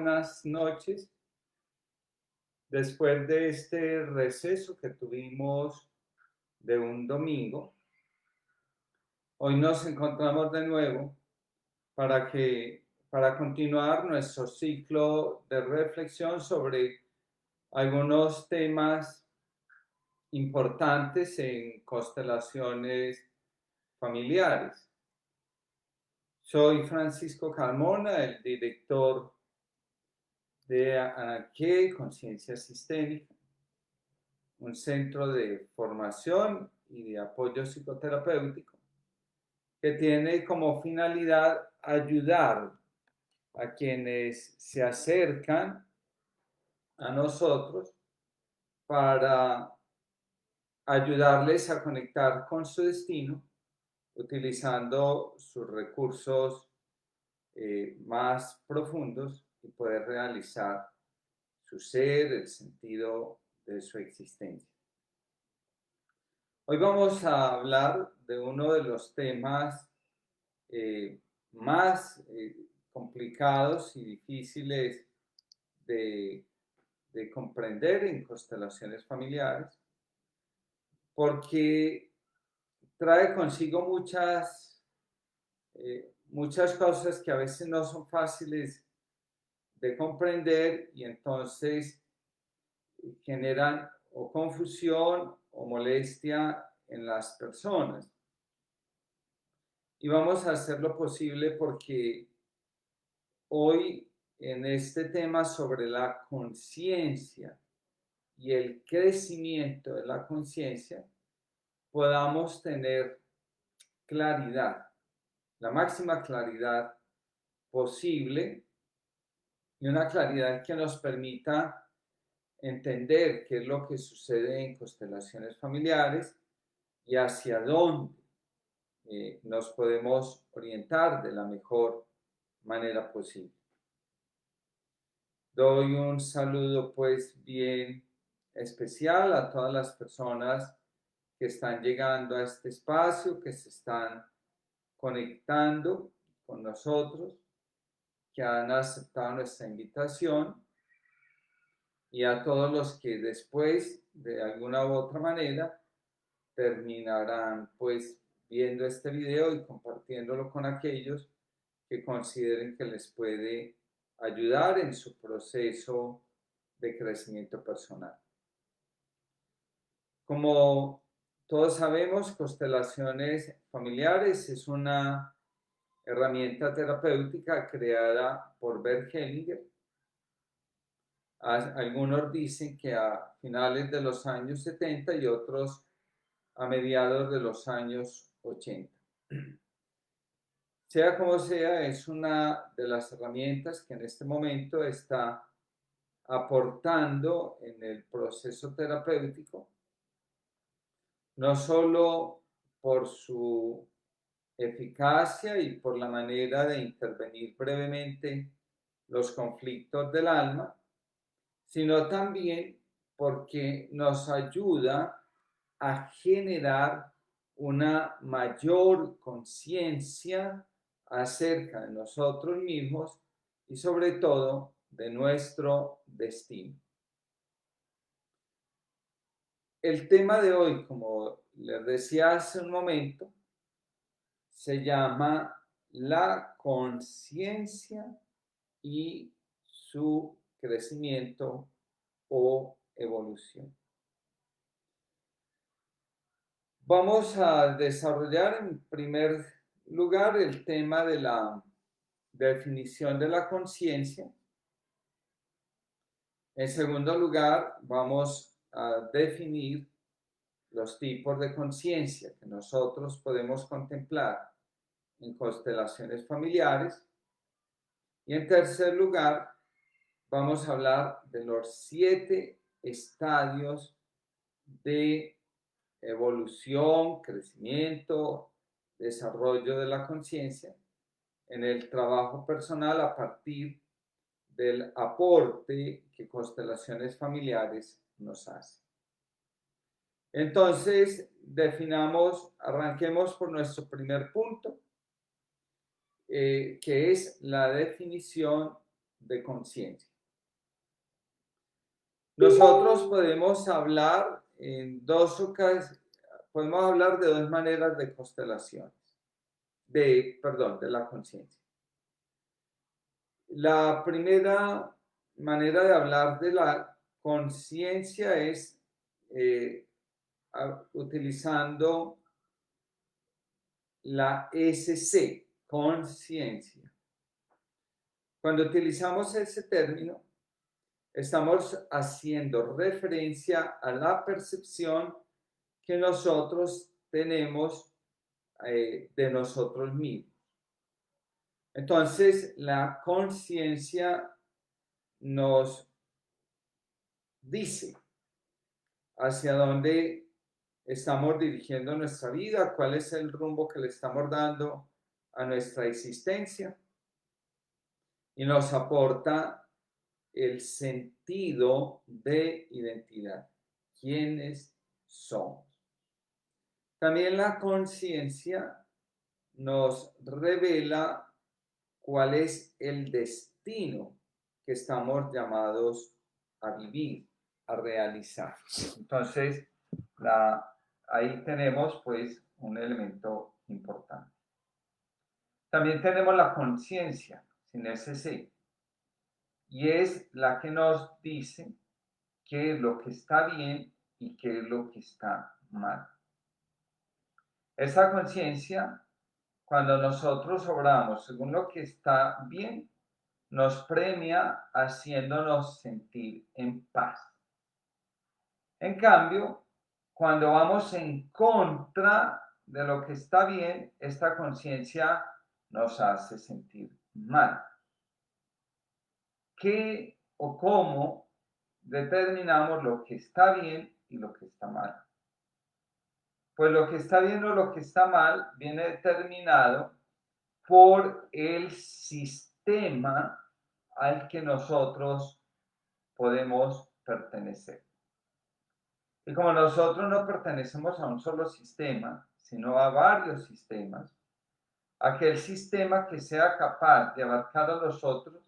buenas noches. Después de este receso que tuvimos de un domingo, hoy nos encontramos de nuevo para continuar nuestro ciclo de reflexión sobre algunos temas importantes en constelaciones familiares. Soy Francisco Carmona, el director de ANAQUE, Conciencia Sistémica, un centro de formación y de apoyo psicoterapéutico que tiene como finalidad ayudar a quienes se acercan a nosotros para ayudarles a conectar con su destino utilizando sus recursos más profundos y poder realizar su ser, el sentido de su existencia. Hoy vamos a hablar de uno de los temas más complicados y difíciles de, de comprender en constelaciones familiares, porque trae consigo muchas cosas que a veces no son fáciles de comprender y entonces generan o confusión o molestia en las personas. Y vamos a hacer lo posible porque hoy en este tema sobre la conciencia y el crecimiento de la conciencia podamos tener claridad, la máxima claridad posible y una claridad que nos permita entender qué es lo que sucede en constelaciones familiares y hacia dónde nos podemos orientar de la mejor manera posible. Doy un saludo pues bien especial a todas las personas que están llegando a este espacio, que se están conectando con nosotros, que han aceptado nuestra invitación y a todos los que después de alguna u otra manera terminarán pues viendo este video y compartiéndolo con aquellos que consideren que les puede ayudar en su proceso de crecimiento personal. Como todos sabemos, constelaciones familiares es una herramienta terapéutica creada por Bert Hellinger. Algunos dicen que a finales de los años 70 y otros a mediados de los años 80. Sea como sea, es una de las herramientas que en este momento está aportando en el proceso terapéutico, no solo por su eficacia y por la manera de intervenir brevemente los conflictos del alma, sino también porque nos ayuda a generar una mayor conciencia acerca de nosotros mismos y sobre todo de nuestro destino. El tema de hoy, como les decía hace un momento, se llama la conciencia y su crecimiento o evolución. Vamos a desarrollar en primer lugar el tema de la definición de la conciencia. En segundo lugar, vamos a definir los tipos de conciencia que nosotros podemos contemplar en constelaciones familiares. Y en tercer lugar, vamos a hablar de los 7 estadios de evolución, crecimiento, desarrollo de la conciencia en el trabajo personal a partir del aporte que constelaciones familiares nos hacen. Entonces, arranquemos por nuestro primer punto, que es la definición de conciencia. Nosotros podemos hablar en dos ocasiones, podemos hablar de dos maneras de constelaciones, de la conciencia. La primera manera de hablar de la conciencia es utilizando la SC, conciencia. Cuando utilizamos ese término, estamos haciendo referencia a la percepción que nosotros tenemos de nosotros mismos. Entonces, la conciencia nos dice hacia dónde estamos dirigiendo nuestra vida, cuál es el rumbo que le estamos dando a nuestra existencia, y nos aporta el sentido de identidad, quiénes somos. También la conciencia nos revela cuál es el destino que estamos llamados a vivir, a realizar. Entonces, ahí tenemos pues un elemento importante. También tenemos la conciencia, sin ese sí, y es la que nos dice qué es lo que está bien y qué es lo que está mal. Esa conciencia, cuando nosotros obramos según lo que está bien, nos premia haciéndonos sentir en paz. En cambio, cuando vamos en contra de lo que está bien, esta conciencia nos hace sentir mal. ¿Qué o cómo determinamos lo que está bien y lo que está mal? Pues lo que está bien o lo que está mal viene determinado por el sistema al que nosotros podemos pertenecer. Y como nosotros no pertenecemos a un solo sistema, sino a varios sistemas, aquel sistema que sea capaz de abarcar a los otros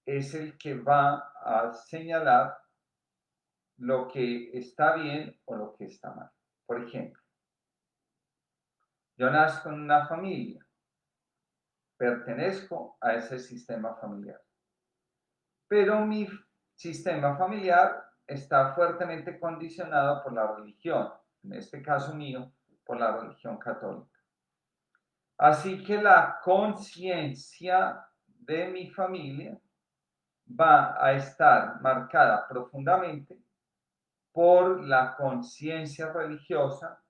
es el que va a señalar lo que está bien o lo que está mal. Por ejemplo, yo nazco en una familia, pertenezco a ese sistema familiar, pero mi sistema familiar está fuertemente condicionado por la religión, en este caso mío, por la religión católica. Así que la conciencia de mi familia va a estar marcada profundamente por la conciencia religiosa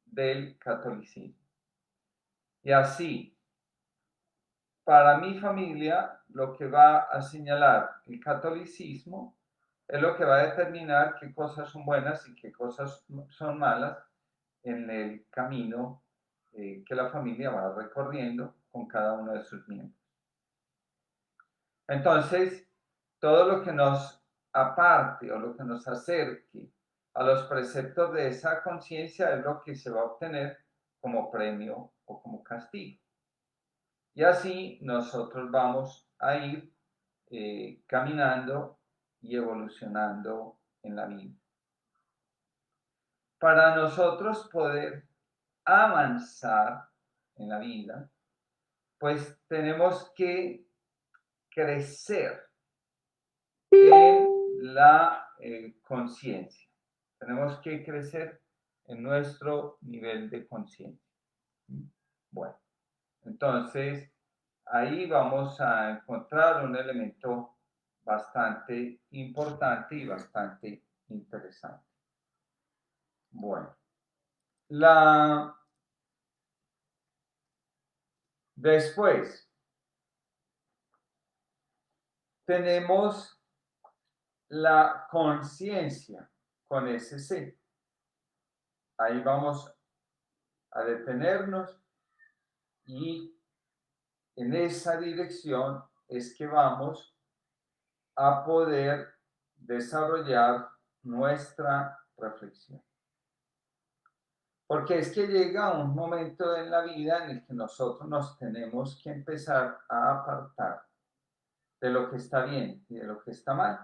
del catolicismo. Y así, para mi familia, lo que va a señalar el catolicismo es lo que va a determinar qué cosas son buenas y qué cosas son malas en el camino que la familia va recorriendo con cada uno de sus miembros. Entonces, todo lo que nos aparte o lo que nos acerque a los preceptos de esa conciencia es lo que se va a obtener como premio o como castigo. Y así nosotros vamos a ir caminando y evolucionando en la vida. Para nosotros poder avanzar en la vida, pues tenemos que crecer en la conciencia. Tenemos que crecer en nuestro nivel de conciencia. Bueno, entonces ahí vamos a encontrar un elemento bastante importante y bastante interesante. Bueno, después tenemos la conciencia con ese C. Ahí vamos a detenernos y en esa dirección es que vamos a poder desarrollar nuestra reflexión. Porque es que llega un momento en la vida en el que nosotros nos tenemos que empezar a apartar de lo que está bien y de lo que está mal,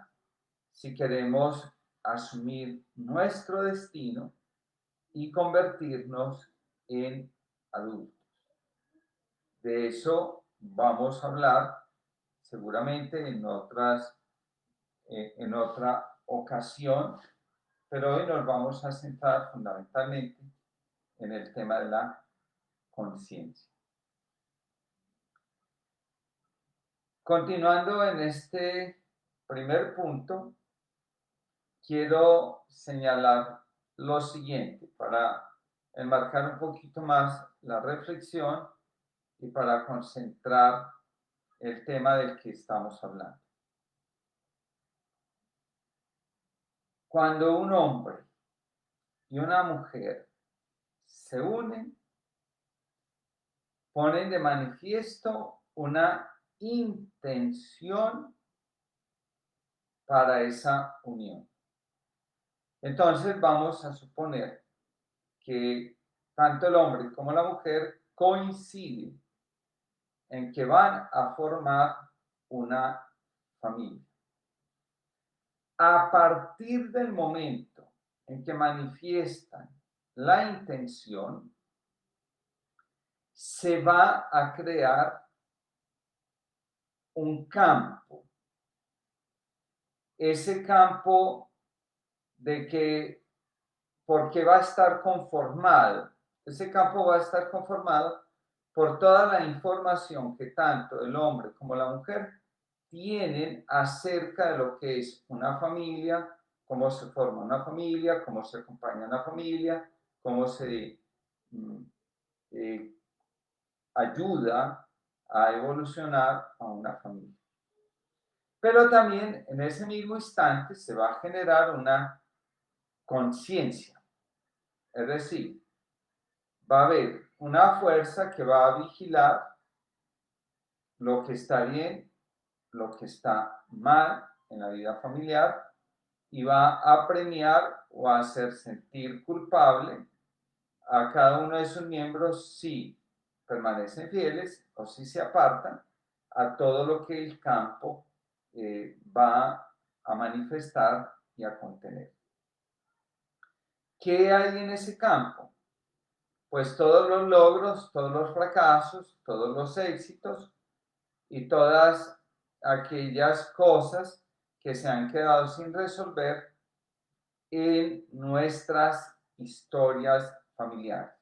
si queremos asumir nuestro destino y convertirnos en adultos. De eso vamos a hablar seguramente en otra ocasión, pero hoy nos vamos a centrar fundamentalmente en el tema de la conciencia. Continuando en este primer punto, quiero señalar lo siguiente para enmarcar un poquito más la reflexión y para concentrar el tema del que estamos hablando. Cuando un hombre y una mujer se unen, ponen de manifiesto una intención para esa unión. Entonces vamos a suponer que tanto el hombre como la mujer coinciden en que van a formar una familia. A partir del momento en que manifiestan la intención, se va a crear un campo. Ese campo de que, porque va a estar conformado, ese campo va a estar conformado por toda la información que tanto el hombre como la mujer tienen acerca de lo que es una familia, cómo se forma una familia, cómo se acompaña una familia, cómo se ayuda a evolucionar a una familia. Pero también en ese mismo instante se va a generar una conciencia, es decir, va a haber una fuerza que va a vigilar lo que está bien, lo que está mal en la vida familiar y va a premiar o a hacer sentir culpable a cada uno de sus miembros si permanecen fieles o si se apartan a todo lo que el campo va a manifestar y a contener. ¿Qué hay en ese campo? Pues todos los logros, todos los fracasos, todos los éxitos y todas aquellas cosas que se han quedado sin resolver en nuestras historias familiares.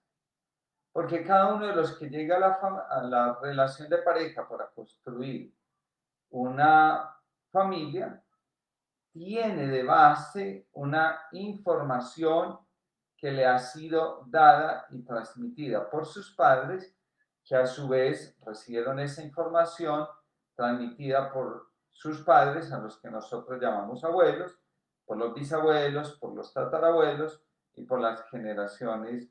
Porque cada uno de los que llega a la relación de pareja para construir una familia tiene de base una información que le ha sido dada y transmitida por sus padres, que a su vez recibieron esa información transmitida por sus padres, a los que nosotros llamamos abuelos, por los bisabuelos, por los tatarabuelos y por las generaciones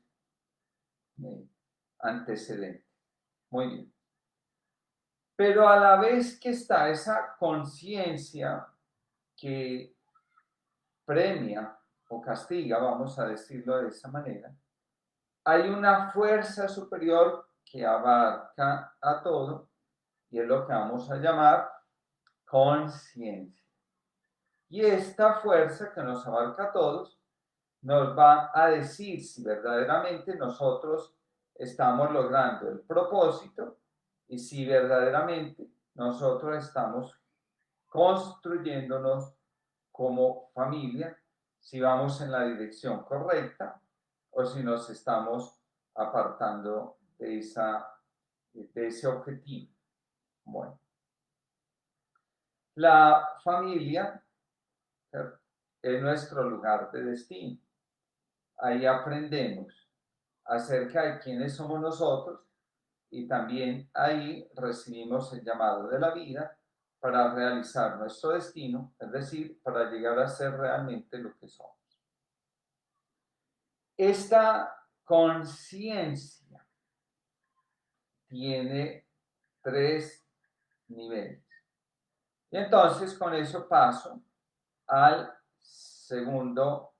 antecedentes. Muy bien. Pero a la vez que está esa conciencia que premia o castiga, vamos a decirlo de esa manera, hay una fuerza superior que abarca a todo y es lo que vamos a llamar conciencia. Y esta fuerza que nos abarca a todos nos va a decir si verdaderamente nosotros estamos logrando el propósito y si verdaderamente nosotros estamos construyéndonos como familia, si vamos en la dirección correcta o si nos estamos apartando de ese objetivo. Bueno, la familia es nuestro lugar de destino. Ahí aprendemos acerca de quiénes somos nosotros y también ahí recibimos el llamado de la vida para realizar nuestro destino, es decir, para llegar a ser realmente lo que somos. Esta conciencia tiene 3 niveles. Y entonces con eso paso al segundo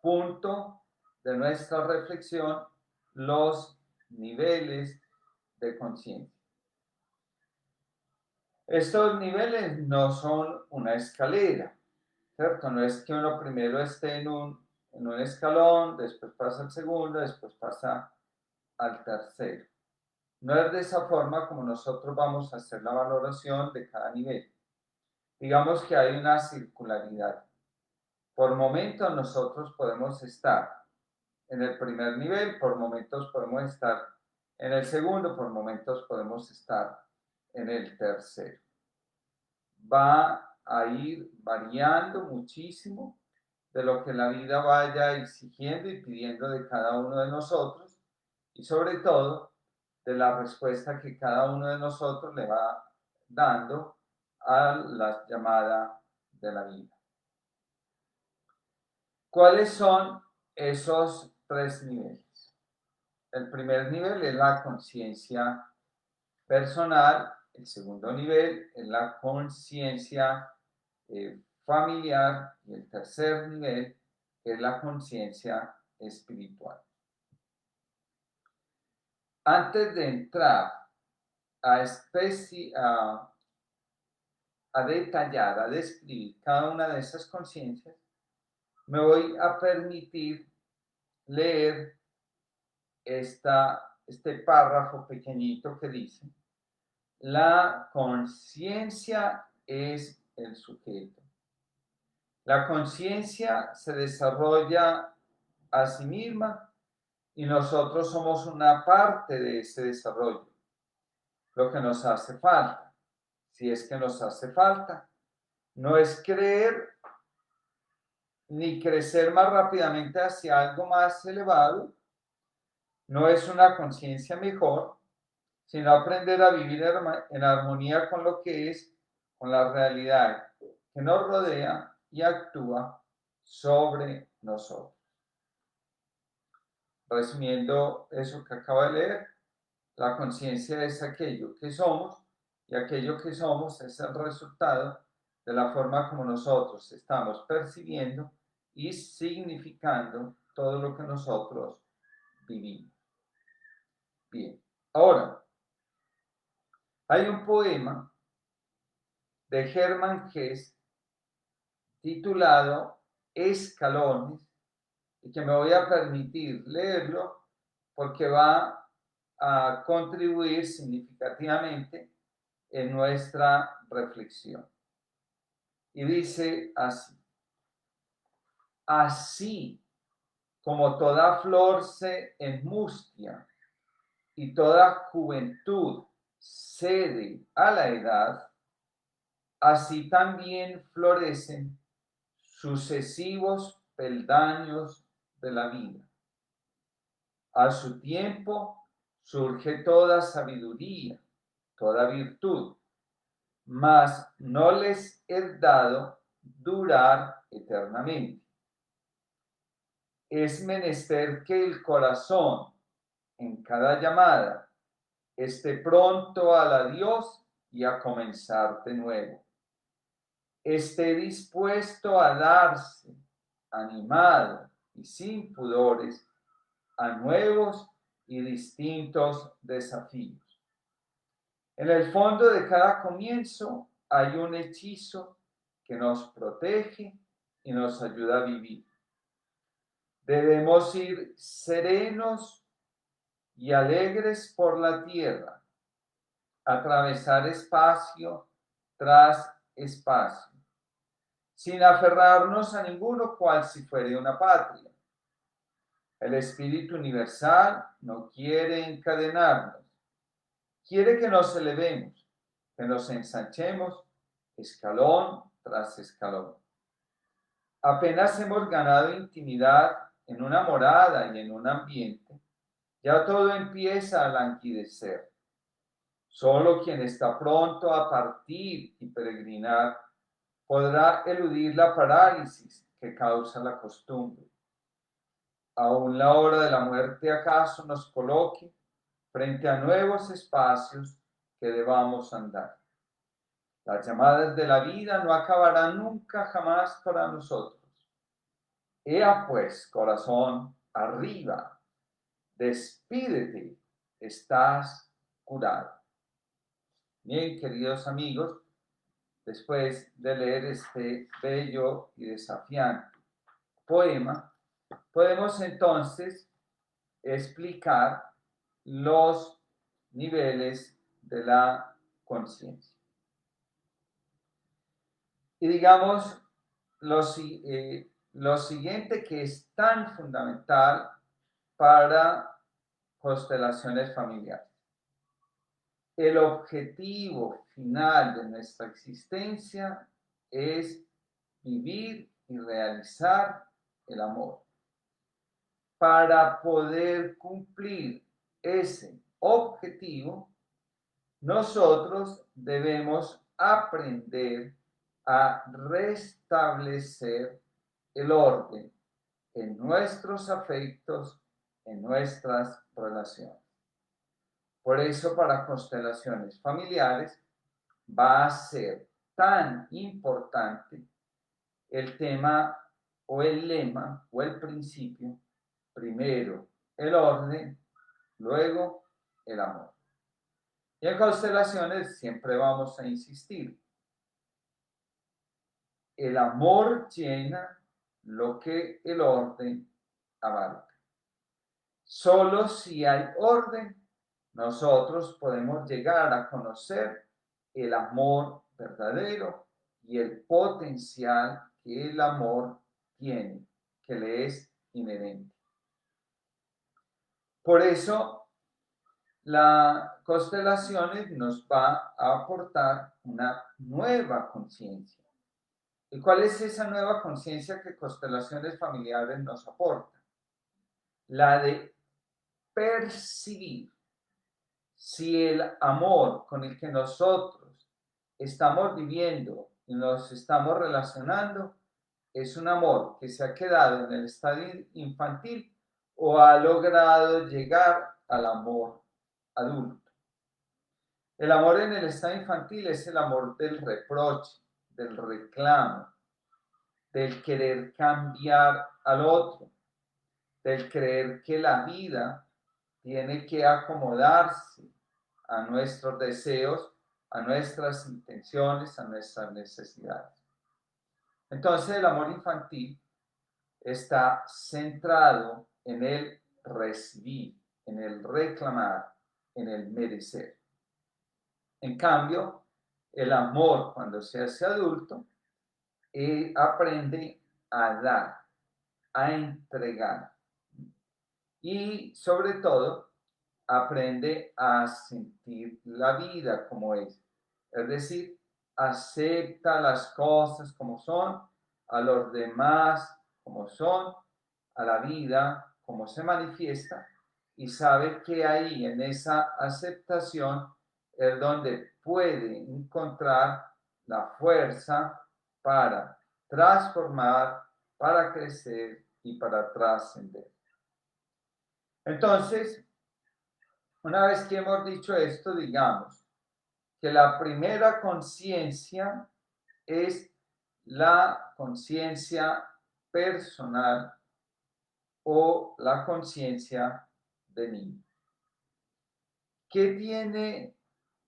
punto de nuestra reflexión, los niveles de conciencia. Estos niveles no son una escalera, ¿cierto? No es que uno primero esté en un escalón, después pasa al segundo, después pasa al tercero. No es de esa forma como nosotros vamos a hacer la valoración de cada nivel. Digamos que hay una circularidad. Por momentos nosotros podemos estar en el primer nivel, por momentos podemos estar en el segundo, por momentos podemos estar en el tercero. Va a ir variando muchísimo de lo que la vida vaya exigiendo y pidiendo de cada uno de nosotros y sobre todo de la respuesta que cada uno de nosotros le va dando a la llamada de la vida. ¿Cuáles son esos tres niveles? El primer nivel es la conciencia personal, el segundo nivel es la conciencia familiar y el tercer nivel es la conciencia espiritual. Antes de entrar a detallar, a describir cada una de esas conciencias, me voy a permitir leer este párrafo pequeñito que dice: la conciencia es el sujeto. La conciencia se desarrolla a sí misma y nosotros somos una parte de ese desarrollo. Lo que nos hace falta, si es que nos hace falta, no es creer ni crecer más rápidamente hacia algo más elevado, no es una conciencia mejor, sino aprender a vivir en armonía con lo que es, con la realidad que nos rodea y actúa sobre nosotros. Resumiendo eso que acabo de leer, la conciencia es aquello que somos y aquello que somos es el resultado de la forma como nosotros estamos percibiendo y significando todo lo que nosotros vivimos. Bien, ahora, hay un poema de Hermann Hesse titulado Escalones y que me voy a permitir leerlo porque va a contribuir significativamente en nuestra reflexión. Y dice así: así como toda flor se enmustia y toda juventud cede a la edad, así también florecen sucesivos peldaños de la vida. A su tiempo surge toda sabiduría, toda virtud, mas no les es dado durar eternamente. Es menester que el corazón, en cada llamada, esté pronto al adiós y a comenzar de nuevo. Esté dispuesto a darse, animado y sin pudores, a nuevos y distintos desafíos. En el fondo de cada comienzo hay un hechizo que nos protege y nos ayuda a vivir. Debemos ir serenos y alegres por la tierra, atravesar espacio tras espacio, sin aferrarnos a ninguno cual si fuera una patria. El Espíritu Universal no quiere encadenarnos, quiere que nos elevemos, que nos ensanchemos escalón tras escalón. Apenas hemos ganado intimidad en una morada y en un ambiente, ya todo empieza a languidecer. Solo quien está pronto a partir y peregrinar podrá eludir la parálisis que causa la costumbre. Aún la hora de la muerte acaso nos coloque frente a nuevos espacios que debamos andar. Las llamadas de la vida no acabarán nunca jamás para nosotros. Ea pues, corazón, arriba, despídete, estás curado. Bien, queridos amigos, después de leer este bello y desafiante poema, podemos entonces explicar los niveles de la conciencia. Y digamos lo siguiente que es tan fundamental para constelaciones familiares. El objetivo final de nuestra existencia es vivir y realizar el amor. Para poder cumplir ese objetivo, nosotros debemos aprender a restablecer el orden en nuestros afectos, en nuestras relaciones. Por eso, para constelaciones familiares va a ser tan importante el tema o el lema o el principio: primero el orden, luego el amor. Y en constelaciones siempre vamos a insistir: el amor llena lo que el orden abarca. Solo si hay orden, nosotros podemos llegar a conocer el amor verdadero y el potencial que el amor tiene, que le es inherente. Por eso, la constelaciones nos va a aportar una nueva conciencia. ¿Y cuál es esa nueva conciencia que constelaciones familiares nos aporta? La de percibir si el amor con el que nosotros estamos viviendo y nos estamos relacionando es un amor que se ha quedado en el estadio infantil o ha logrado llegar al amor adulto. El amor en el estado infantil es el amor del reproche, del reclamo, del querer cambiar al otro, del creer que la vida tiene que acomodarse a nuestros deseos, a nuestras intenciones, a nuestras necesidades. Entonces, el amor infantil está centrado en el recibir, en el reclamar, en el merecer. En cambio, el amor, cuando se hace adulto, aprende a dar, a entregar y, sobre todo, aprende a sentir la vida como es. Es decir, acepta las cosas como son, a los demás como son, a la vida como se manifiesta, y sabe que ahí en esa aceptación es donde puede encontrar la fuerza para transformar, para crecer y para trascender. Entonces, una vez que hemos dicho esto, digamos que la primera conciencia es la conciencia personal o la conciencia de niño. ¿Qué tiene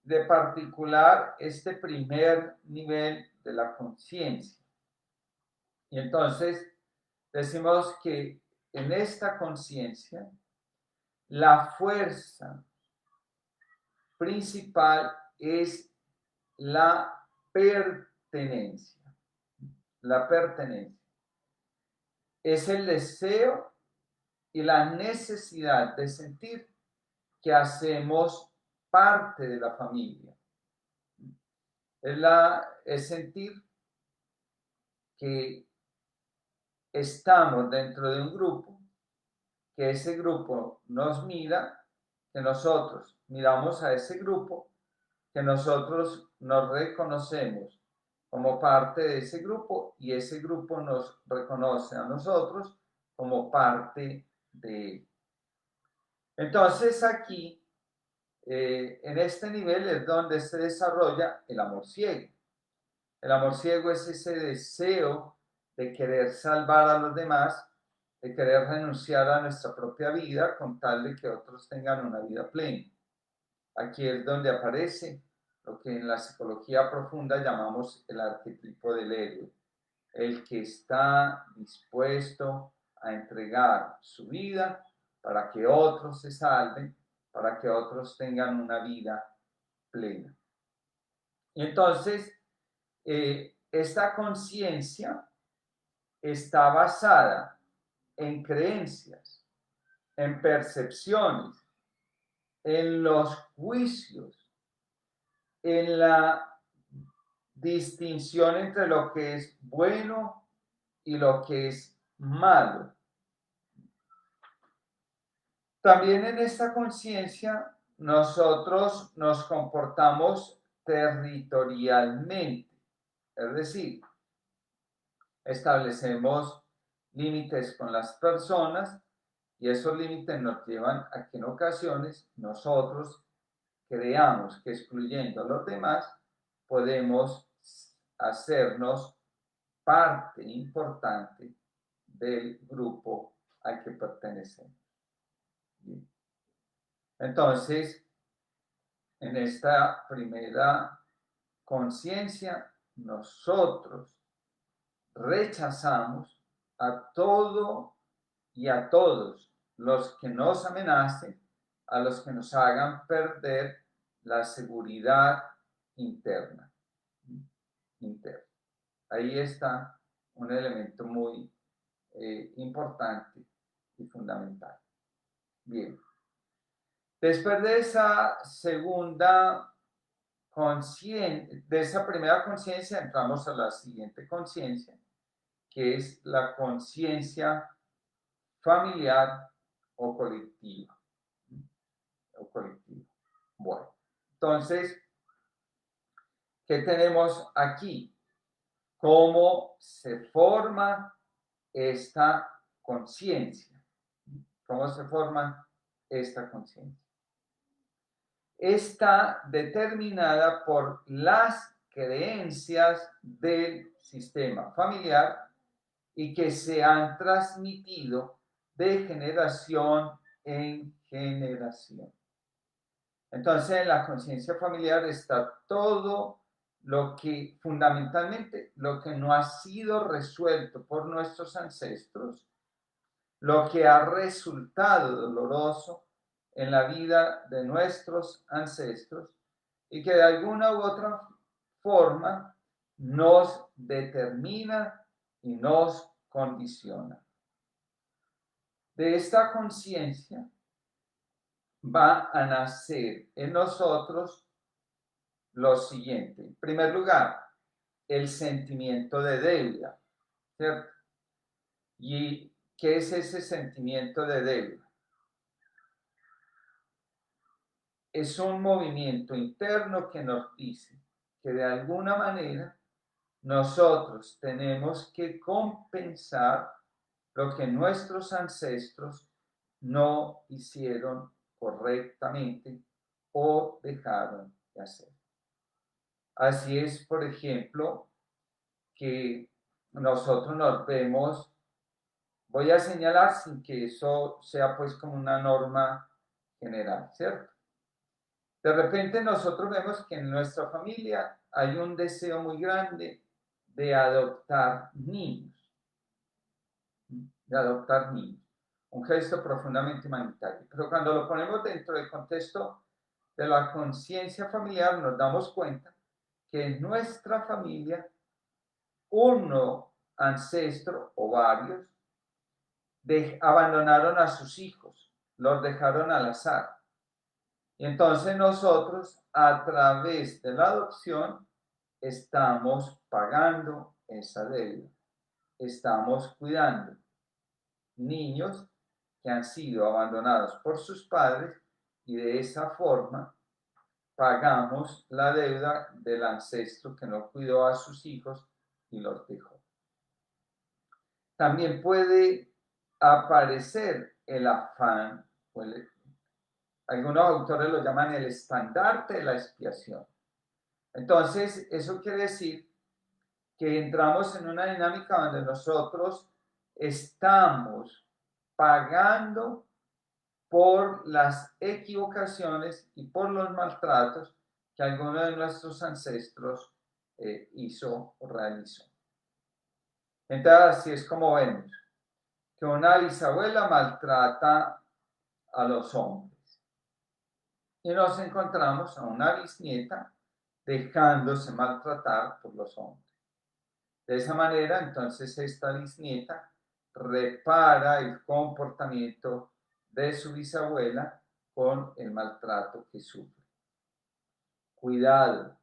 de particular este primer nivel de la conciencia? Y entonces decimos que en esta conciencia la fuerza principal es la pertenencia. La pertenencia es el deseo y la necesidad de sentir que hacemos parte de la familia. Es sentir que estamos dentro de un grupo, que ese grupo nos mira, que nosotros miramos a ese grupo, que nosotros nos reconocemos como parte de ese grupo y ese grupo nos reconoce a nosotros como parte de él. Entonces aquí, en este nivel es donde se desarrolla el amor ciego. El amor ciego es ese deseo de querer salvar a los demás, de querer renunciar a nuestra propia vida con tal de que otros tengan una vida plena. Aquí es donde aparece lo que en la psicología profunda llamamos el arquetipo del héroe, el que está dispuesto a entregar su vida para que otros se salven, para que otros tengan una vida plena. Y entonces, esta conciencia está basada en creencias, en percepciones, en los juicios, en la distinción entre lo que es bueno y lo que es malo. También en esta conciencia nosotros nos comportamos territorialmente, es decir, establecemos límites con las personas y esos límites nos llevan a que en ocasiones nosotros creamos que excluyendo a los demás podemos hacernos parte importante del grupo al que pertenecemos. Entonces, en esta primera conciencia, nosotros rechazamos a todo y a todos los que nos amenacen, a los que nos hagan perder la seguridad interna. Ahí está un elemento muy importante y fundamental. Bien. Después de esa segunda conciencia, de esa primera conciencia, entramos a la siguiente conciencia, que es la conciencia familiar o colectiva. Bueno, entonces, ¿qué tenemos aquí? ¿Cómo se forma esta conciencia? ¿Cómo se forma esta conciencia? Está determinada por las creencias del sistema familiar y que se han transmitido de generación en generación. Entonces, en la conciencia familiar está todo lo que, fundamentalmente, lo que no ha sido resuelto por nuestros ancestros, lo que ha resultado doloroso en la vida de nuestros ancestros y que de alguna u otra forma nos determina y nos condiciona. De esta conciencia va a nacer en nosotros lo siguiente. En primer lugar, el sentimiento de deuda, ¿cierto? ¿Y qué es ese sentimiento de deuda? Es un movimiento interno que nos dice que de alguna manera nosotros tenemos que compensar lo que nuestros ancestros no hicieron correctamente o dejaron de hacer. Así es, por ejemplo, que nosotros nos vemos, voy a señalar sin que eso sea pues como una norma general, ¿cierto? De repente nosotros vemos que en nuestra familia hay un deseo muy grande de adoptar niños, un gesto profundamente humanitario. Pero cuando lo ponemos dentro del contexto de la conciencia familiar, nos damos cuenta que en nuestra familia uno ancestro o varios abandonaron a sus hijos, los dejaron al azar. Y entonces nosotros, a través de la adopción, estamos pagando esa deuda. Estamos cuidando niños que han sido abandonados por sus padres y de esa forma pagamos la deuda del ancestro que no cuidó a sus hijos y los dejó. También puede aparecer el afán, algunos autores lo llaman el estandarte de la expiación. Entonces, eso quiere decir que entramos en una dinámica donde nosotros estamos pagando por las equivocaciones y por los maltratos que alguno de nuestros ancestros hizo o realizó. Entonces, así es como vemos que una bisabuela maltrata a los hombres. Y nos encontramos a una bisnieta dejándose maltratar por los hombres. De esa manera, entonces, esta bisnieta repara el comportamiento de su bisabuela con el maltrato que sufre. Cuidado,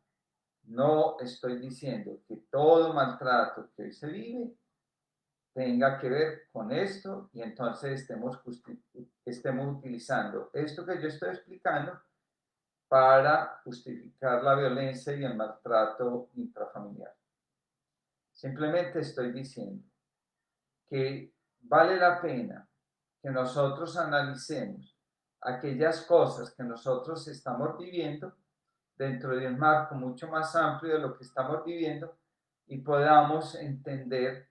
no estoy diciendo que todo maltrato que hoy se vive tenga que ver con esto y entonces estemos utilizando esto que yo estoy explicando para justificar la violencia y el maltrato intrafamiliar. Simplemente estoy diciendo que vale la pena que nosotros analicemos aquellas cosas que nosotros estamos viviendo dentro de un marco mucho más amplio de lo que estamos viviendo y podamos entender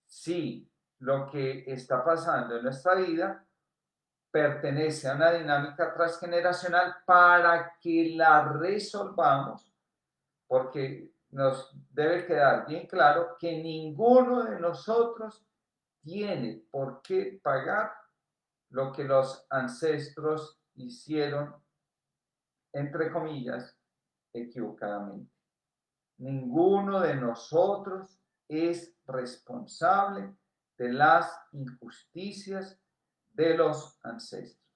si lo que está pasando en nuestra vida pertenece a una dinámica transgeneracional para que la resolvamos, porque nos debe quedar bien claro que ninguno de nosotros tiene por qué pagar lo que los ancestros hicieron, entre comillas, equivocadamente. Ninguno de nosotros es responsable de las injusticias de los ancestros.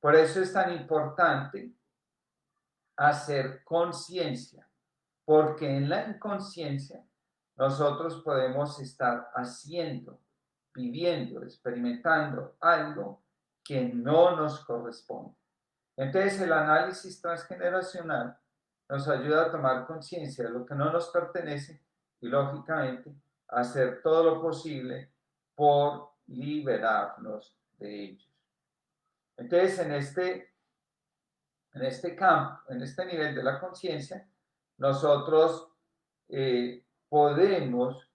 Por eso es tan importante hacer conciencia, porque en la inconsciencia nosotros podemos estar haciendo, viviendo, experimentando algo que no nos corresponde. Entonces el análisis transgeneracional nos ayuda a tomar conciencia de lo que no nos pertenece y lógicamente hacer todo lo posible por liberarnos de ellos. Entonces en este campo, en este nivel de la conciencia, nosotros podemos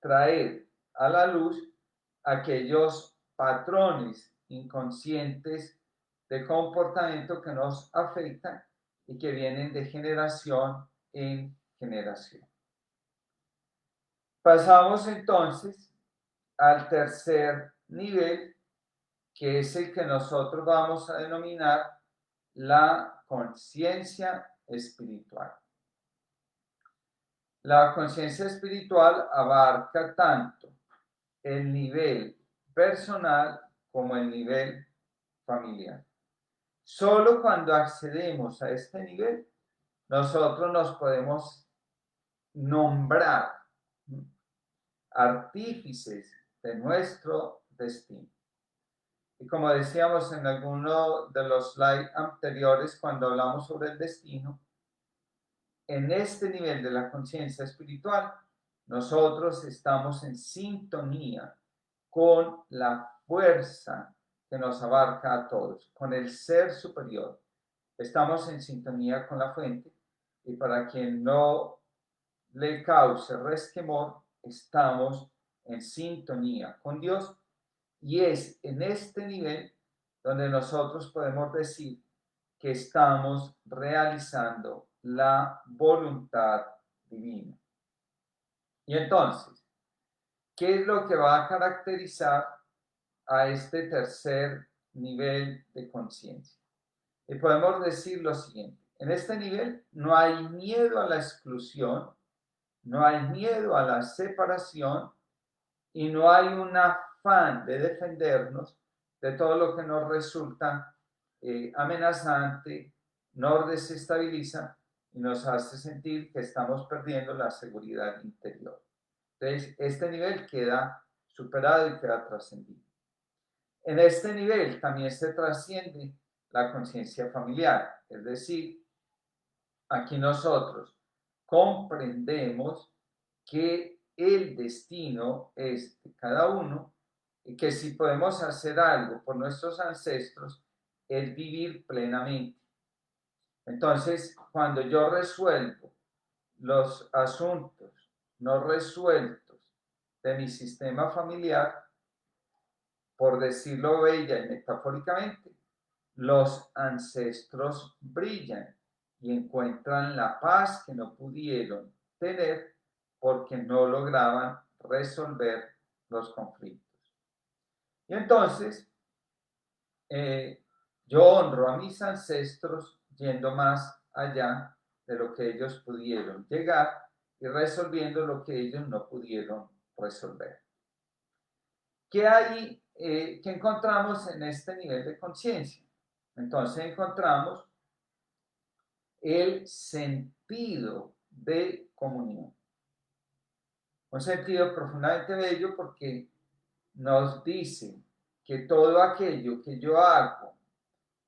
traer a la luz aquellos patrones inconscientes de comportamiento que nos afectan y que vienen de generación en generación. Pasamos entonces al tercer nivel, que es el que nosotros vamos a denominar la conciencia espiritual. La conciencia espiritual abarca tanto el nivel personal como el nivel familiar. Solo cuando accedemos a este nivel, nosotros nos podemos nombrar artífices de nuestro destino. Y como decíamos en alguno de los slides anteriores, cuando hablamos sobre el destino, en este nivel de la conciencia espiritual, nosotros estamos en sintonía con la fuerza que nos abarca a todos, con el ser superior. Estamos en sintonía con la fuente y para quien no le cause resquemor, estamos en sintonía con Dios y es en este nivel donde nosotros podemos decir que estamos realizando la voluntad divina. Y entonces, ¿qué es lo que va a caracterizar a este tercer nivel de conciencia? Y podemos decir lo siguiente: en este nivel no hay miedo a la exclusión, no hay miedo a la separación y no hay un afán de defendernos de todo lo que nos resulta amenazante, nos desestabiliza y nos hace sentir que estamos perdiendo la seguridad interior. Entonces, este nivel queda superado y queda trascendido. En este nivel también se trasciende la conciencia familiar, es decir, aquí nosotros comprendemos que el destino es de cada uno y que si podemos hacer algo por nuestros ancestros es vivir plenamente. Entonces, cuando yo resuelvo los asuntos no resueltos de mi sistema familiar, por decirlo bella y metafóricamente, los ancestros brillan y encuentran la paz que no pudieron tener porque no lograban resolver los conflictos. Y entonces, yo honro a mis ancestros yendo más allá de lo que ellos pudieron llegar y resolviendo lo que ellos no pudieron resolver. ¿Qué hay, qué encontramos en este nivel de conciencia? Entonces encontramos el sentido de comunión. Un sentido profundamente bello porque nos dice que todo aquello que yo hago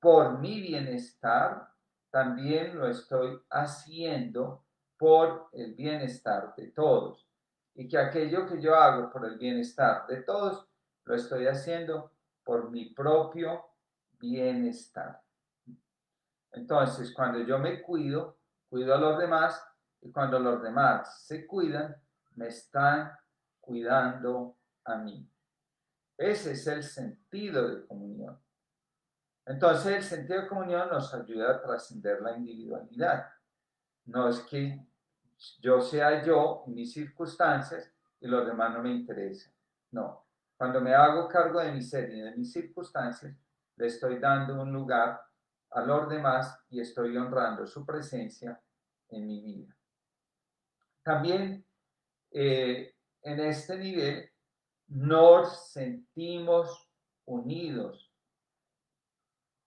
por mi bienestar, también lo estoy haciendo por el bienestar de todos. Y que aquello que yo hago por el bienestar de todos, lo estoy haciendo por mi propio bienestar. Entonces, cuando yo me cuido, cuido a los demás, y cuando los demás se cuidan, me están cuidando a mí. Ese es el sentido de comunión. Entonces, el sentido de comunión nos ayuda a trascender la individualidad. No es que yo sea yo en mis circunstancias y los demás no me interesan. No. Cuando me hago cargo de mi ser y de mis circunstancias, le estoy dando un lugar a los demás y estoy honrando su presencia en mi vida. También en este nivel nos sentimos unidos,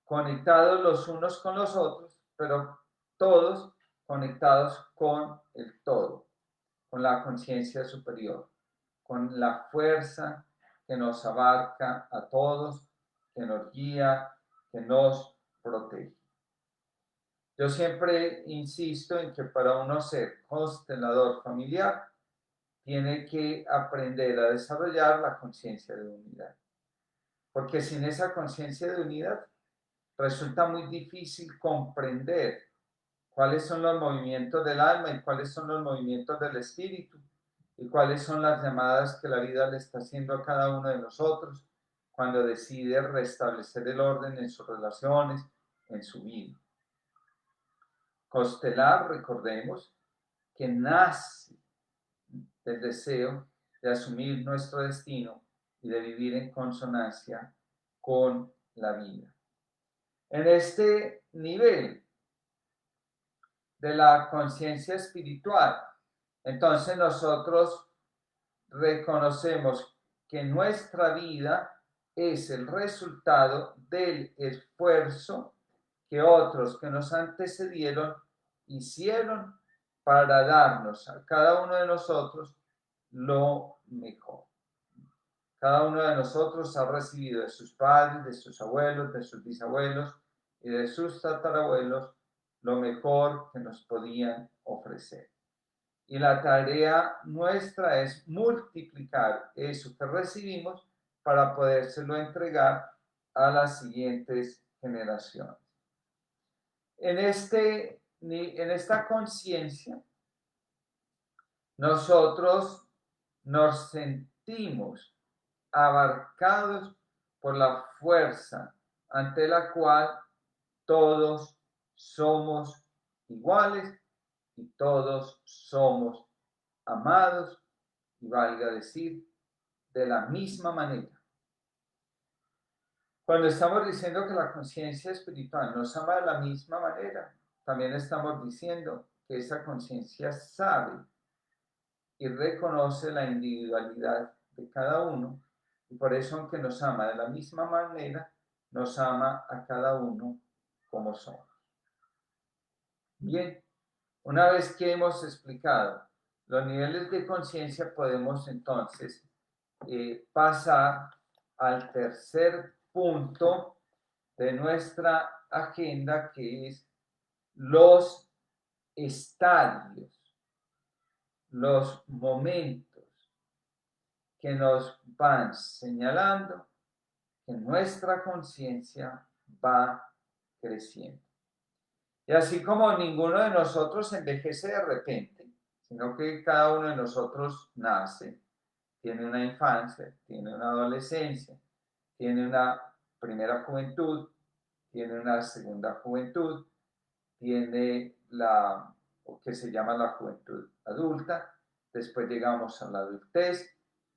conectados los unos con los otros, pero todos conectados con el todo, con la conciencia superior, con la fuerza que nos abarca a todos, que nos guía, que nos protege. Yo siempre insisto en que para uno ser constelador familiar, tiene que aprender a desarrollar la conciencia de unidad. Porque sin esa conciencia de unidad, resulta muy difícil comprender cuáles son los movimientos del alma y cuáles son los movimientos del espíritu y cuáles son las llamadas que la vida le está haciendo a cada uno de nosotros cuando decide restablecer el orden en sus relaciones, en su vida. Constelar, recordemos, que nace del deseo de asumir nuestro destino y de vivir en consonancia con la vida. En este nivel de la conciencia espiritual, entonces nosotros reconocemos que nuestra vida es el resultado del esfuerzo que otros que nos antecedieron hicieron para darnos a cada uno de nosotros lo mejor. Cada uno de nosotros ha recibido de sus padres, de sus abuelos, de sus bisabuelos y de sus tatarabuelos lo mejor que nos podían ofrecer. Y la tarea nuestra es multiplicar eso que recibimos para podérselo entregar a las siguientes generaciones. En esta conciencia, nosotros nos sentimos abarcados por la fuerza ante la cual todos somos iguales y todos somos amados, y valga decir, de la misma manera. Cuando estamos diciendo que la conciencia espiritual nos ama de la misma manera, también estamos diciendo que esa conciencia sabe y reconoce la individualidad de cada uno, y por eso, aunque nos ama de la misma manera, nos ama a cada uno como somos. Bien, una vez que hemos explicado los niveles de conciencia, podemos entonces pasar al tercer punto de nuestra agenda, que es los estadios, los momentos que nos van señalando que nuestra conciencia va creciendo. Y así como ninguno de nosotros envejece de repente, sino que cada uno de nosotros nace, tiene una infancia, tiene una adolescencia, tiene una primera juventud, tiene una segunda juventud, tiene o que se llama la juventud adulta, después llegamos a la adultez,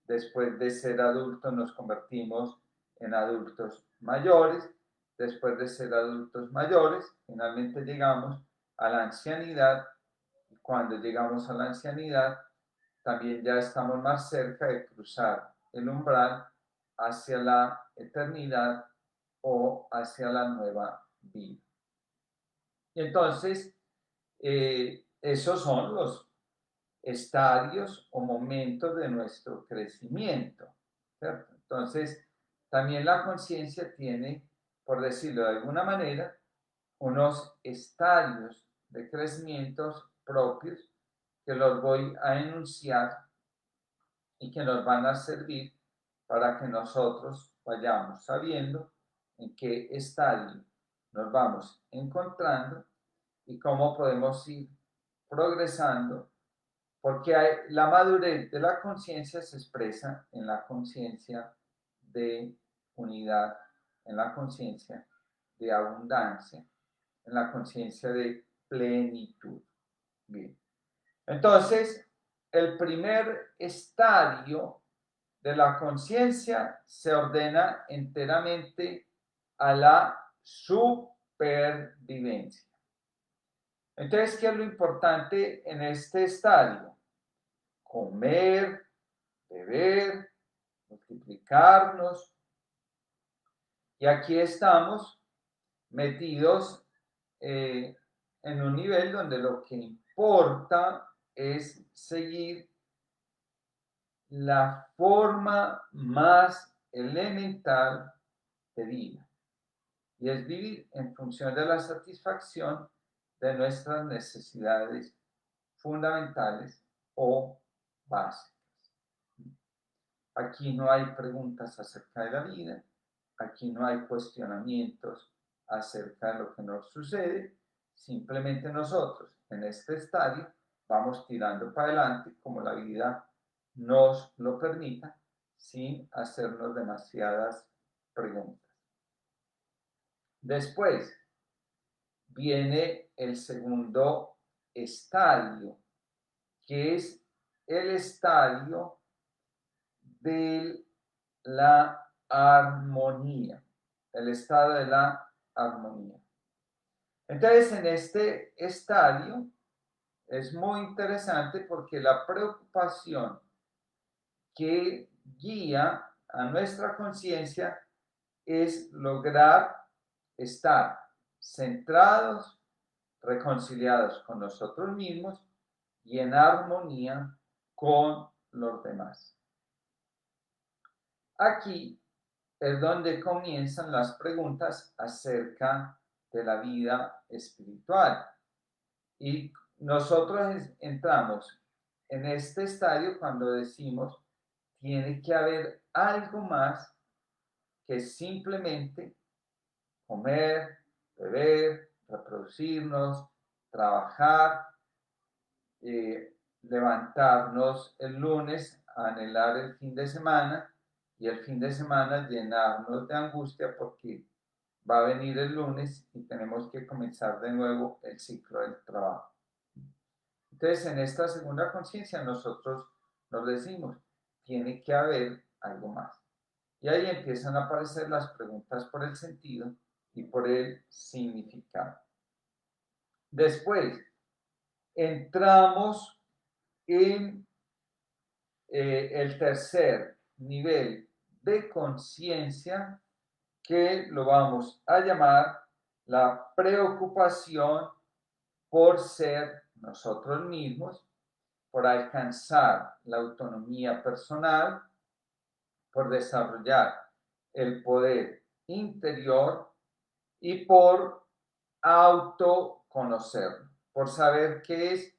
después de ser adultos nos convertimos en adultos mayores, después de ser adultos mayores, finalmente llegamos a la ancianidad, y cuando llegamos a la ancianidad, también ya estamos más cerca de cruzar el umbral hacia la eternidad o hacia la nueva vida. Y entonces, esos son los estadios o momentos de nuestro crecimiento, ¿cierto? Entonces, también la conciencia tiene, por decirlo de alguna manera, unos estadios de crecimientos propios que los voy a enunciar y que nos van a servir para que nosotros vayamos sabiendo en qué estadio nos vamos encontrando y cómo podemos ir progresando, porque la madurez de la conciencia se expresa en la conciencia de unidad, en la conciencia de abundancia, en la conciencia de plenitud. Bien. Entonces, el primer estadio de la conciencia se ordena enteramente a la supervivencia. Entonces, ¿qué es lo importante en este estadio? Comer, beber, multiplicarnos. Y aquí estamos metidos en un nivel donde lo que importa es seguir la forma más elemental de vida. Y es vivir en función de la satisfacción de nuestras necesidades fundamentales o básicas. Aquí no hay preguntas acerca de la vida, aquí no hay cuestionamientos acerca de lo que nos sucede, simplemente nosotros en este estadio vamos tirando para adelante como la vida nos lo permita, sin hacernos demasiadas preguntas. Después viene el segundo estadio, que es el estadio de la armonía, el estado de la armonía. Entonces, en este estadio es muy interesante porque la preocupación que guía a nuestra conciencia es lograr estar centrados, reconciliados con nosotros mismos y en armonía con los demás. Aquí es donde comienzan las preguntas acerca de la vida espiritual. Y nosotros entramos en este estadio cuando decimos, tiene que haber algo más que simplemente comer, beber, reproducirnos, trabajar, levantarnos el lunes, anhelar el fin de semana y el fin de semana llenarnos de angustia porque va a venir el lunes y tenemos que comenzar de nuevo el ciclo del trabajo. Entonces, en esta segunda conciencia nosotros nos decimos, tiene que haber algo más. Y ahí empiezan a aparecer las preguntas por el sentido y por el significado. Después, entramos en el tercer nivel de conciencia, que lo vamos a llamar la preocupación por ser nosotros mismos, por alcanzar la autonomía personal, por desarrollar el poder interior y por autoconocernos, por saber qué es,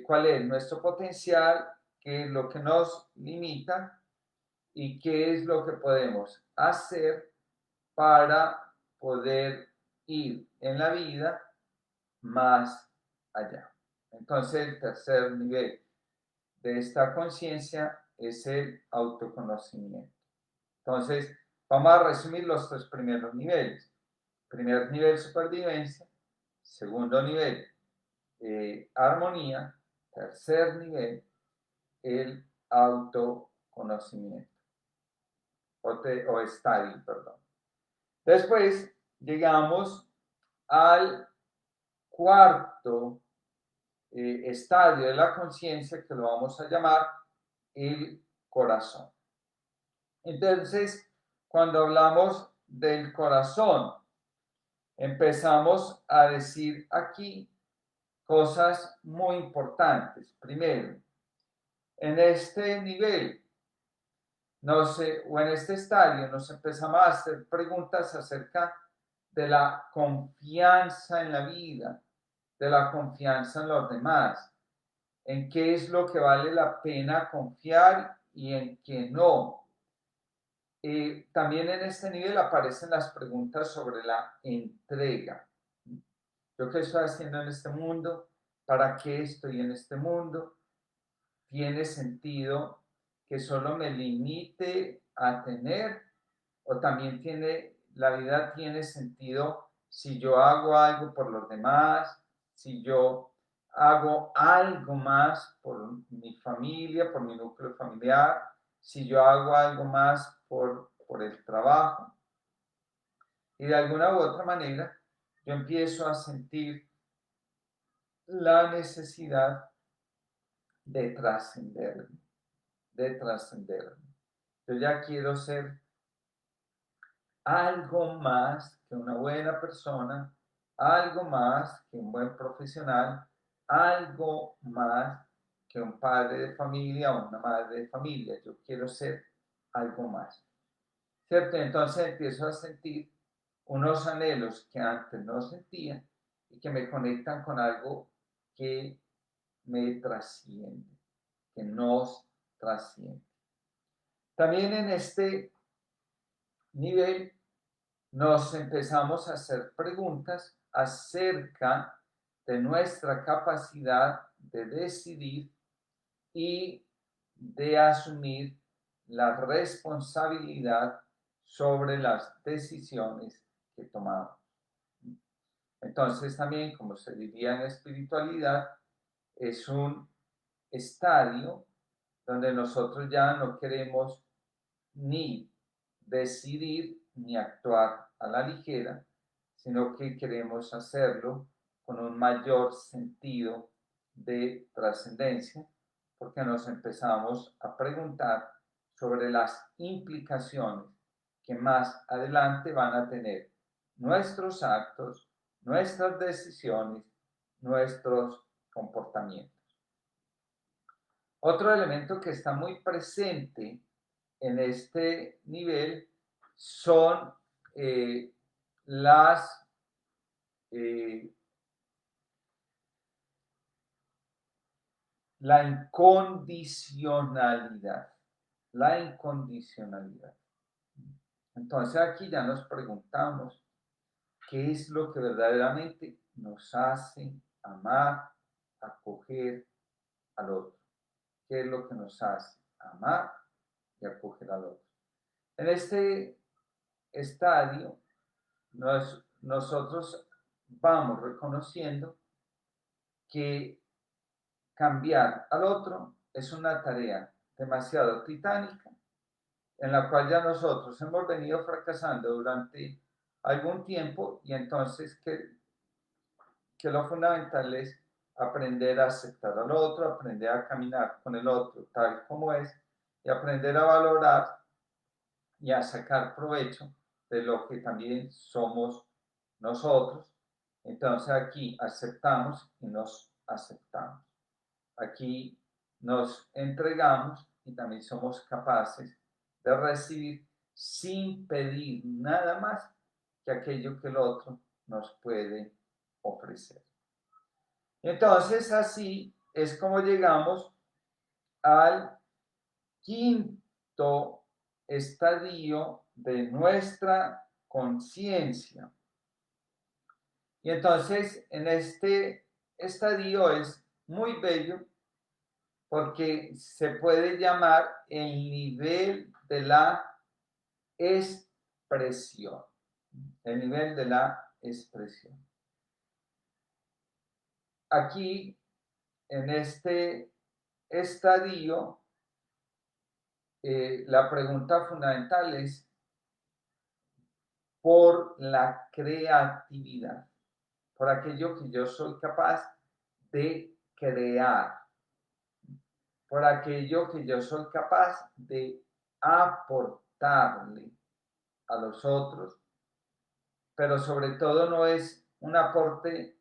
cuál es nuestro potencial, qué es lo que nos limita y qué es lo que podemos hacer para poder ir en la vida más allá. Entonces, el tercer nivel de esta conciencia es el autoconocimiento. Entonces, vamos a resumir los tres primeros niveles. Primer nivel, supervivencia. Segundo nivel, armonía. Tercer nivel, el autoconocimiento o estadio, perdón. Después llegamos al cuarto estadio de la conciencia, que lo vamos a llamar el corazón. Entonces, cuando hablamos del corazón, empezamos a decir aquí cosas muy importantes. Primero, en este nivel, o en este estadio, nos empezamos a hacer preguntas acerca de la confianza en la vida, de la confianza en los demás, en qué es lo que vale la pena confiar y en qué no. También en este nivel aparecen las preguntas sobre la entrega. ¿Yo qué estoy haciendo en este mundo? ¿Para qué estoy en este mundo? ¿Tiene sentido que solo me limite a tener? ¿O también la vida tiene sentido si yo hago algo por los demás, si yo hago algo más por mi familia, por mi núcleo familiar, si yo hago algo más por el trabajo? Y de alguna u otra manera, yo empiezo a sentir la necesidad de trascenderme, de trascenderme. Yo ya quiero ser algo más que una buena persona, algo más que un buen profesional, algo más que un padre de familia o una madre de familia. Yo quiero ser algo más. ¿Cierto? Entonces empiezo a sentir unos anhelos que antes no sentía y que me conectan con algo que me trasciende, que nos trasciende. También en este nivel nos empezamos a hacer preguntas acerca de nuestra capacidad de decidir y de asumir la responsabilidad sobre las decisiones que tomamos. Entonces también, como se diría en espiritualidad, es un estadio donde nosotros ya no queremos ni decidir ni actuar a la ligera, sino que queremos hacerlo con un mayor sentido de trascendencia, porque nos empezamos a preguntar sobre las implicaciones que más adelante van a tener nuestros actos, nuestras decisiones, nuestros comportamientos. Otro elemento que está muy presente en este nivel son la incondicionalidad. La incondicionalidad. Entonces aquí ya nos preguntamos qué es lo que verdaderamente nos hace amar, acoger al otro. ¿Qué es lo que nos hace amar y acoger al otro? En este estadio, nosotros vamos reconociendo que cambiar al otro es una tarea demasiado titánica, en la cual ya nosotros hemos venido fracasando durante algún tiempo, y entonces que lo fundamental es aprender a aceptar al otro, aprender a caminar con el otro tal como es, y aprender a valorar y a sacar provecho de lo que también somos nosotros. Entonces aquí aceptamos y nos aceptamos. Aquí nos entregamos y también somos capaces de recibir sin pedir nada más que aquello que el otro nos puede ofrecer. Entonces así es como llegamos al quinto estadio de nuestra conciencia. Y entonces en este estadio es muy bello porque se puede llamar el nivel de la expresión. El nivel de la expresión. aquí, en este estadio, la pregunta fundamental es por la creatividad, por aquello que yo soy capaz de crear, por aquello que yo soy capaz de aportarle a los otros, pero sobre todo no es un aporte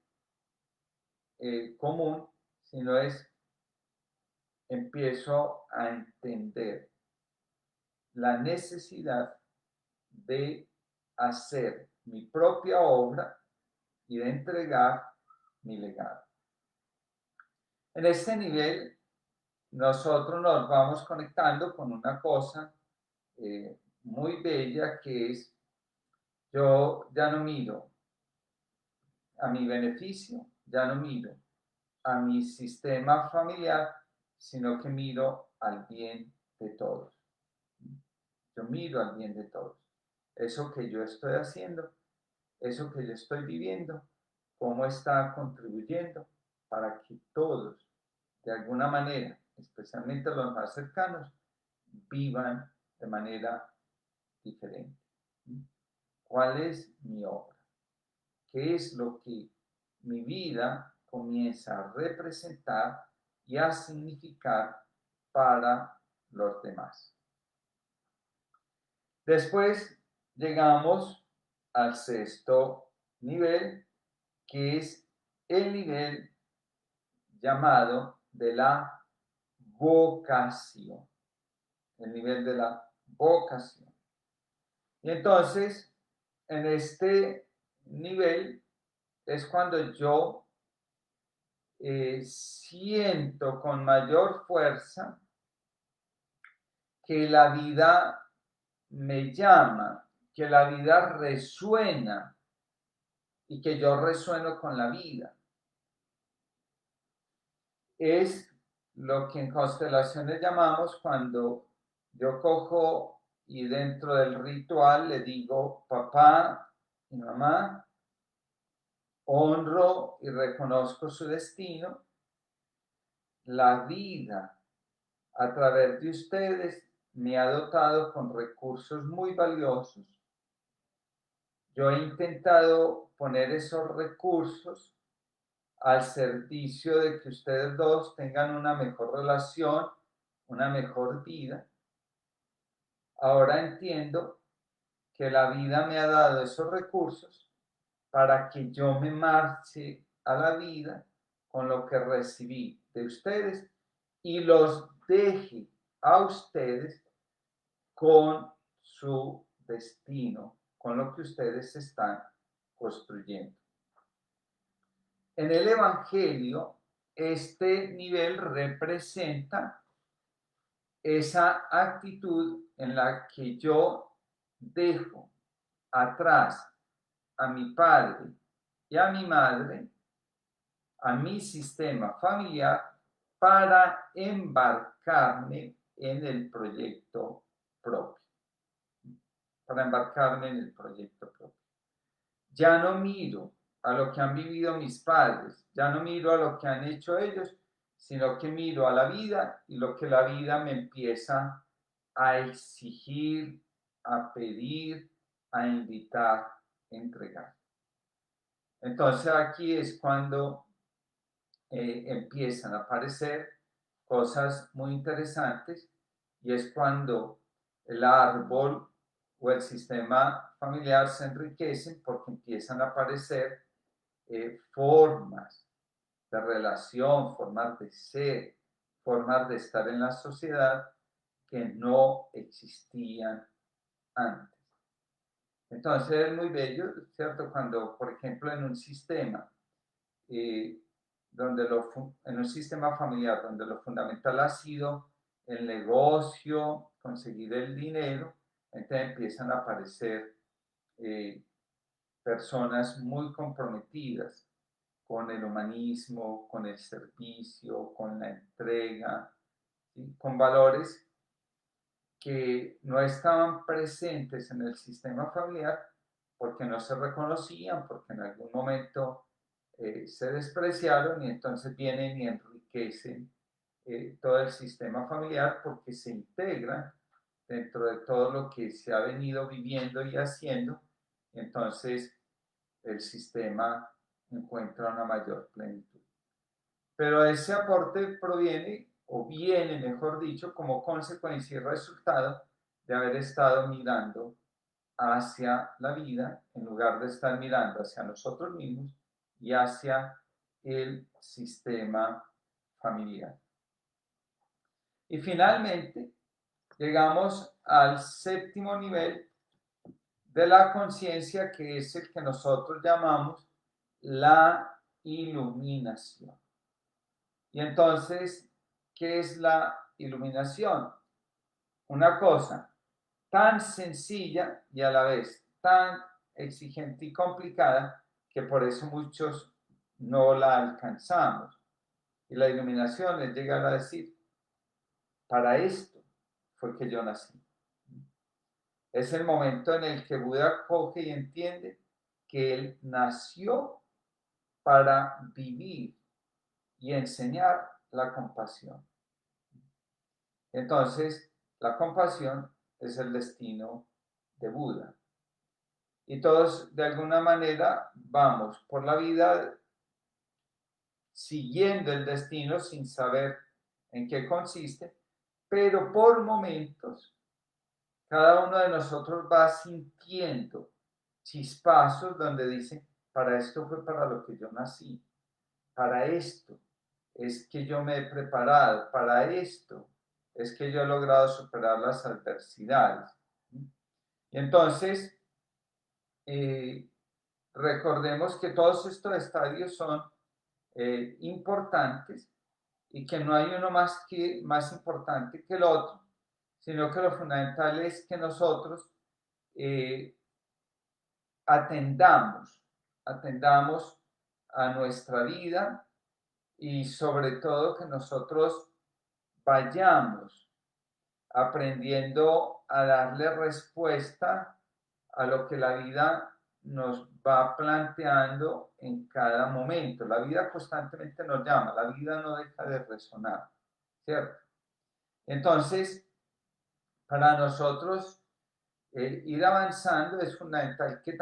común, sino empiezo a entender la necesidad de hacer mi propia obra y de entregar mi legado. En este nivel, nosotros nos vamos conectando con una cosa muy bella, que es: yo ya no miro a mi beneficio, ya no miro a mi sistema familiar, sino que miro al bien de todos. Yo miro al bien de todos. Eso que yo estoy haciendo, eso que yo estoy viviendo, cómo está contribuyendo para que todos, de alguna manera, especialmente los más cercanos, vivan de manera diferente. ¿Cuál es mi obra? ¿Qué es lo que mi vida comienza a representar y a significar para los demás? Después llegamos al sexto nivel, que es el nivel llamado de la vocación. El nivel de la vocación. Y entonces, en este nivel es cuando yo siento con mayor fuerza que la vida me llama, que la vida resuena y que yo resueno con la vida. Es lo que en constelaciones llamamos cuando yo cojo y dentro del ritual le digo: papá y mamá, honro y reconozco su destino. La vida, a través de ustedes, me ha dotado con recursos muy valiosos. Yo he intentado poner esos recursos al servicio de que ustedes dos tengan una mejor relación, una mejor vida. Ahora entiendo que la vida me ha dado esos recursos para que yo me marche a la vida con lo que recibí de ustedes y los deje a ustedes con su destino, con lo que ustedes están construyendo. En el Evangelio, este nivel representa esa actitud en la que yo dejo atrás a mi padre y a mi madre, a mi sistema familiar, para embarcarme en el proyecto propio. Para embarcarme en el proyecto propio. Ya no miro a lo que han vivido mis padres, ya no miro a lo que han hecho ellos, sino que miro a la vida y lo que la vida me empieza a exigir, a pedir, a invitar, a entregar. Entonces aquí es cuando empiezan a aparecer cosas muy interesantes, y es cuando el árbol o el sistema familiar se enriquecen, porque empiezan a aparecer formas de relación, formas de ser, formas de estar en la sociedad que no existían antes. Entonces es muy bello, ¿cierto? Cuando, por ejemplo, en un sistema en un sistema familiar donde lo fundamental ha sido el negocio, conseguir el dinero, entonces empiezan a aparecer personas muy comprometidas con el humanismo, con el servicio, con la entrega, ¿sí? Con valores que no estaban presentes en el sistema familiar porque no se reconocían, porque en algún momento se despreciaron y entonces vienen y enriquecen todo el sistema familiar porque se integran dentro de todo lo que se ha venido viviendo y haciendo. Entonces el sistema encuentra una mayor plenitud. Pero ese aporte proviene, o viene, mejor dicho, como consecuencia y resultado de haber estado mirando hacia la vida en lugar de estar mirando hacia nosotros mismos y hacia el sistema familiar. Y finalmente, llegamos al séptimo nivel de la conciencia, que es el que nosotros llamamos la iluminación. Y entonces, ¿qué es la iluminación? Una cosa tan sencilla y a la vez tan exigente y complicada que por eso muchos no la alcanzamos. Y la iluminación es llegar a decir, para esto fue que yo nací. Es el momento en el que Buda coge y entiende que él nació para vivir y enseñar la compasión. Entonces, la compasión es el destino de Buda. Y todos, de alguna manera, vamos por la vida siguiendo el destino sin saber en qué consiste, pero por momentos, cada uno de nosotros va sintiendo chispazos donde dice, para esto fue para lo que yo nací, para esto es que yo me he preparado, para esto es que yo he logrado superar las adversidades. Y entonces, recordemos que todos estos estadios son importantes y que no hay uno más importante que el otro, sino que lo fundamental es que nosotros eh, atendamos a nuestra vida y sobre todo que nosotros vayamos aprendiendo a darle respuesta a lo que la vida nos va planteando en cada momento. La vida constantemente nos llama, la vida no deja de resonar, ¿cierto? Entonces, para nosotros ir avanzando es fundamental que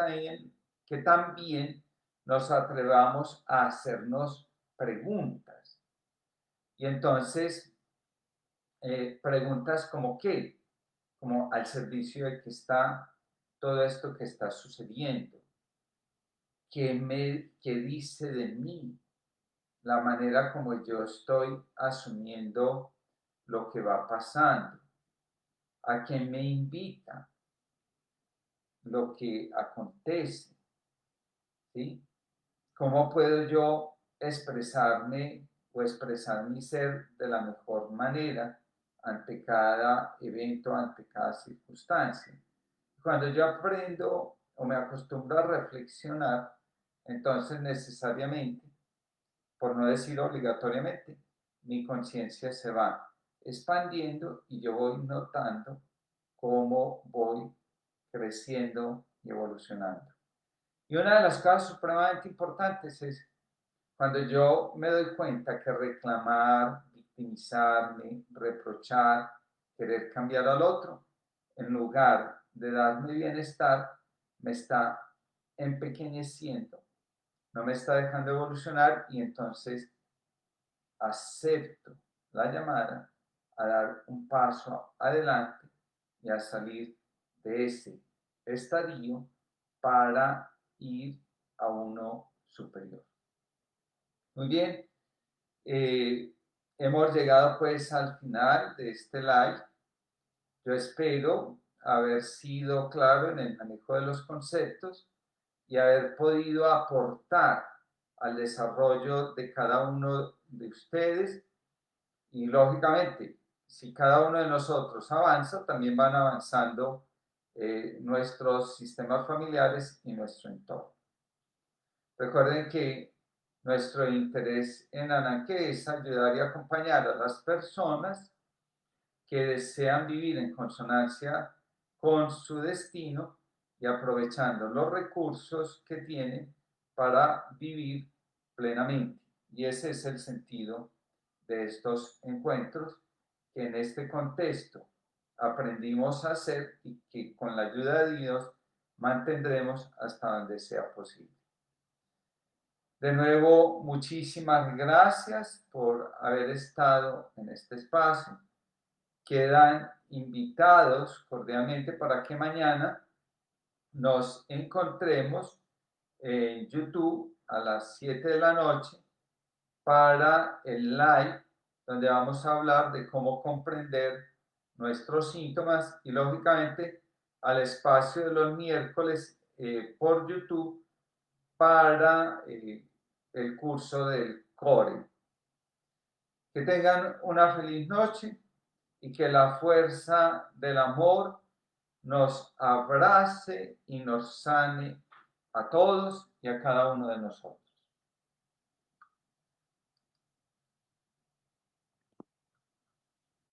también nos atrevamos a hacernos preguntas. Y entonces, preguntas como ¿qué? Como al servicio de que está todo esto que está sucediendo. ¿Qué dice de mí? La manera como yo estoy asumiendo lo que va pasando. ¿A qué me invita lo que acontece? ¿Sí? ¿Cómo puedo yo expresarme o expresar mi ser de la mejor manera ante cada evento, ante cada circunstancia? Cuando yo aprendo o me acostumbro a reflexionar, entonces necesariamente, por no decir obligatoriamente, mi conciencia se va expandiendo y yo voy notando cómo voy creciendo y evolucionando. Y una de las cosas supremamente importantes es cuando yo me doy cuenta que reclamar, victimizarme, reprochar, querer cambiar al otro, en lugar de darme bienestar, me está empequeñeciendo, no me está dejando evolucionar y entonces acepto la llamada a dar un paso adelante y a salir de ese estadio para ir a uno superior. Muy bien, hemos llegado pues al final de este live. Yo espero haber sido claro en el manejo de los conceptos y haber podido aportar al desarrollo de cada uno de ustedes. Y lógicamente, si cada uno de nosotros avanza, también van avanzando nuestros sistemas familiares y nuestro entorno. Recuerden que nuestro interés en Ananke es ayudar y acompañar a las personas que desean vivir en consonancia con su destino y aprovechando los recursos que tienen para vivir plenamente. Y ese es el sentido de estos encuentros, que en este contexto aprendimos a hacer y que con la ayuda de Dios mantendremos hasta donde sea posible. De nuevo, muchísimas gracias por haber estado en este espacio. Quedan invitados cordialmente para que mañana nos encontremos en YouTube a las 7 de la noche para el live, donde vamos a hablar de cómo comprender nuestros síntomas y lógicamente al espacio de los miércoles por YouTube para el curso del CORE. Que tengan una feliz noche y que la fuerza del amor nos abrace y nos sane a todos y a cada uno de nosotros.